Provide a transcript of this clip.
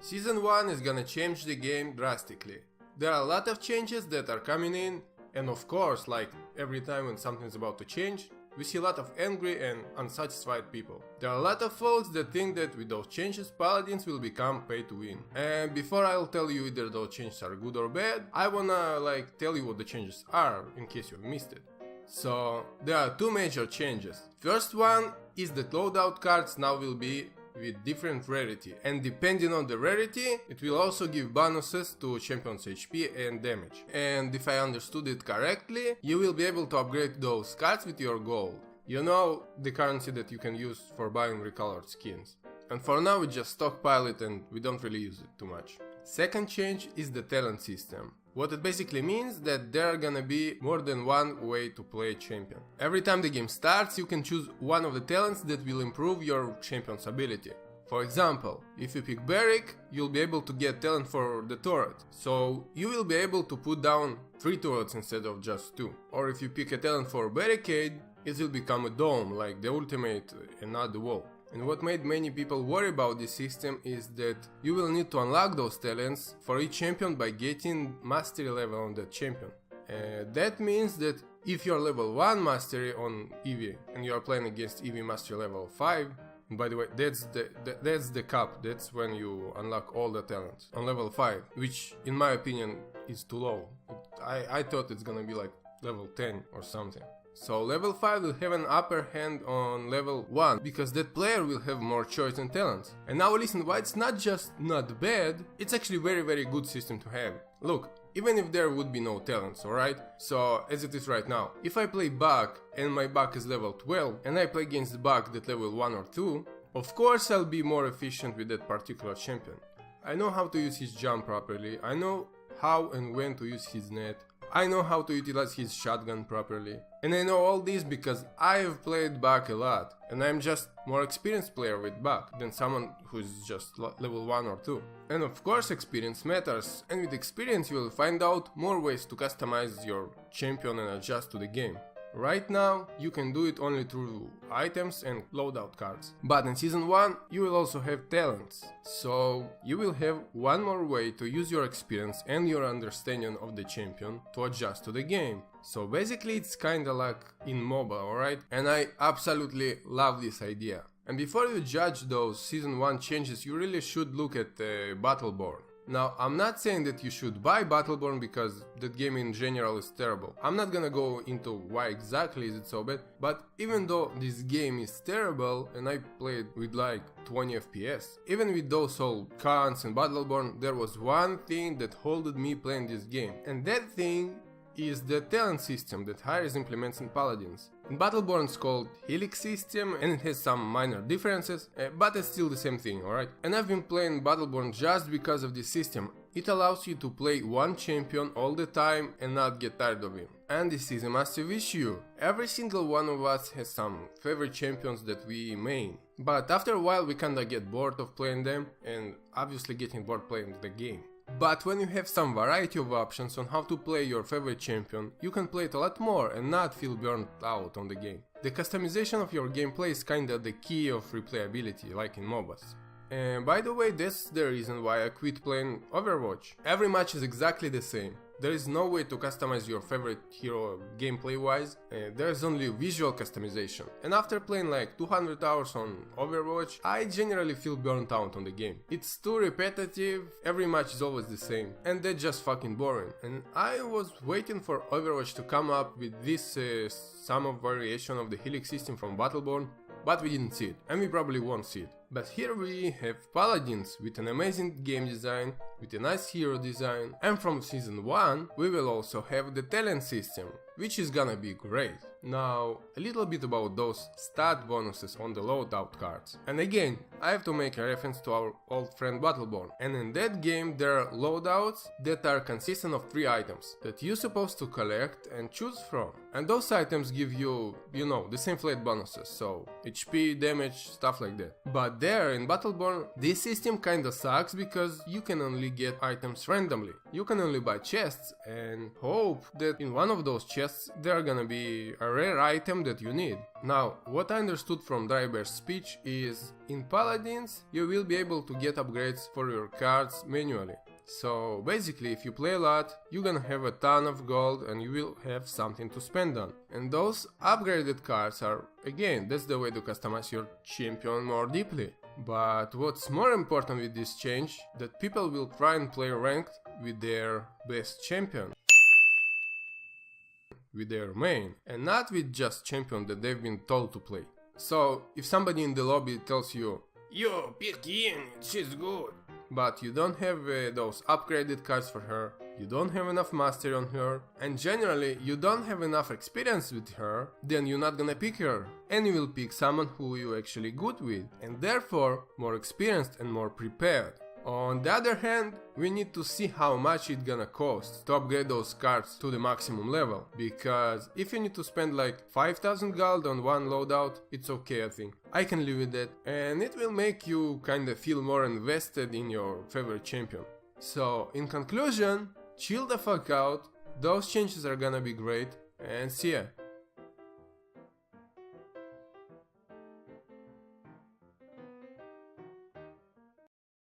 Season 1 is gonna change the game drastically. There are a lot of changes that are coming in, and of course, like every time when something's about to change, we see a lot of angry and unsatisfied people. There are a lot of folks that think that with those changes, Paladins will become pay to win. And before I'll tell you either those changes are good or bad, I wanna tell you what the changes are, in case you missed it. So, there are two major changes. First one is that loadout cards now will be with different rarity, and depending on the rarity, it will also give bonuses to champions HP and damage. And if I understood it correctly, you will be able to upgrade those cards with your gold. You know, the currency that you can use for buying recolored skins. And for now we just stockpile it and we don't really use it too much. Second change is the talent system. What it basically means that there are gonna be more than one way to play champion. Every time the game starts, you can choose one of the talents that will improve your champion's ability. For example, if you pick Barrick, you'll be able to get talent for the turret, so you will be able to put down 3 turrets instead of just 2. Or if you pick a talent for Barricade, it will become a dome, like the ultimate and not the wall. And what made many people worry about this system is that you will need to unlock those talents for each champion by getting mastery level on that champion. That means that if you're level 1 mastery on Eevee and you are playing against Eevee mastery level 5, and by the way, that's the cap, that's when you unlock all the talents on level 5, which in my opinion is too low. I thought it's gonna be like level 10 or something. So level 5 will have an upper hand on level 1, because that player will have more choice and talents. And now listen, why it's not just not bad, it's actually very good system to have. Look, even if there would be no talents, alright? So as it is right now, if I play Buck and my Buck is level 12 and I play against Buck that level 1 or 2, of course I'll be more efficient with that particular champion. I know how to use his jump properly, I know how and when to use his net, I know how to utilize his shotgun properly. And I know all this because I have played Buck a lot, and I'm just more experienced player with Buck than someone who's just level 1 or 2. And of course experience matters, and with experience you will find out more ways to customize your champion and adjust to the game. Right now, you can do it only through items and loadout cards. But in Season 1, you will also have talents. So, you will have one more way to use your experience and your understanding of the champion to adjust to the game. So basically it's kinda like in MOBA, alright? And I absolutely love this idea. And before you judge those Season 1 changes, you really should look at Battleborn. Now, I'm not saying that you should buy Battleborn because that game in general is terrible. I'm not gonna go into why exactly is it so bad, but even though this game is terrible and I played with like 20 FPS, even with those all cons and Battleborn, there was one thing that holded me playing this game, and that thing is the talent system that Hi-Rez implements in Paladins. In Battleborn it's called Helix system and it has some minor differences, but it's still the same thing, alright? And I've been playing Battleborn just because of this system. It allows you to play one champion all the time and not get tired of him. And this is a massive issue. Every single one of us has some favorite champions that we main. But after a while we kinda get bored of playing them and obviously getting bored playing the game. But when you have some variety of options on how to play your favorite champion, you can play it a lot more and not feel burnt out on the game. The customization of your gameplay is kinda the key of replayability, like in MOBAs. And by the way, that's the reason why I quit playing Overwatch. Every match is exactly the same. There is no way to customize your favorite hero gameplay wise, there is only visual customization. And after playing like 200 hours on Overwatch, I generally feel burnt out on the game. It's too repetitive, every match is always the same, and that's just fucking boring. And I was waiting for Overwatch to come up with this some of variation of the Helix system from Battleborn, but we didn't see it, and we probably won't see it. But here we have Paladins with an amazing game design, with a nice hero design, and from Season 1 we will also have the talent system, which is gonna be great. Now, a little bit about those stat bonuses on the loadout cards. And again, I have to make a reference to our old friend Battleborn. And in that game there are loadouts that are consistent of 3 items that you're supposed to collect and choose from. And those items give you, the same flat bonuses, so HP, damage, stuff like that. But there in Battleborn, this system kinda sucks because you can only get items randomly. You can only buy chests and hope that in one of those chests there are gonna be a rare item that you need. Now, what I understood from Drybear's speech is, in Paladins you will be able to get upgrades for your cards manually. So basically, if you play a lot, you're gonna have a ton of gold and you will have something to spend on. And those upgraded cards are, again, that's the way to customize your champion more deeply. But what's more important with this change, that people will try and play ranked with their best champion, with their main, and not with just champion that they've been told to play. So if somebody in the lobby tells you, "Yo, pick Yin, she's good," but you don't have those upgraded cards for her, you don't have enough mastery on her, and generally you don't have enough experience with her, then you're not gonna pick her, and you will pick someone who you're actually good with, and therefore more experienced and more prepared. On the other hand, we need to see how much it's gonna cost to upgrade those cards to the maximum level, because if you need to spend like 5000 gold on one loadout, it's okay, I think. I can live with that, and it will make you kinda feel more invested in your favorite champion. So, in conclusion, chill the fuck out, those changes are gonna be great, and see ya.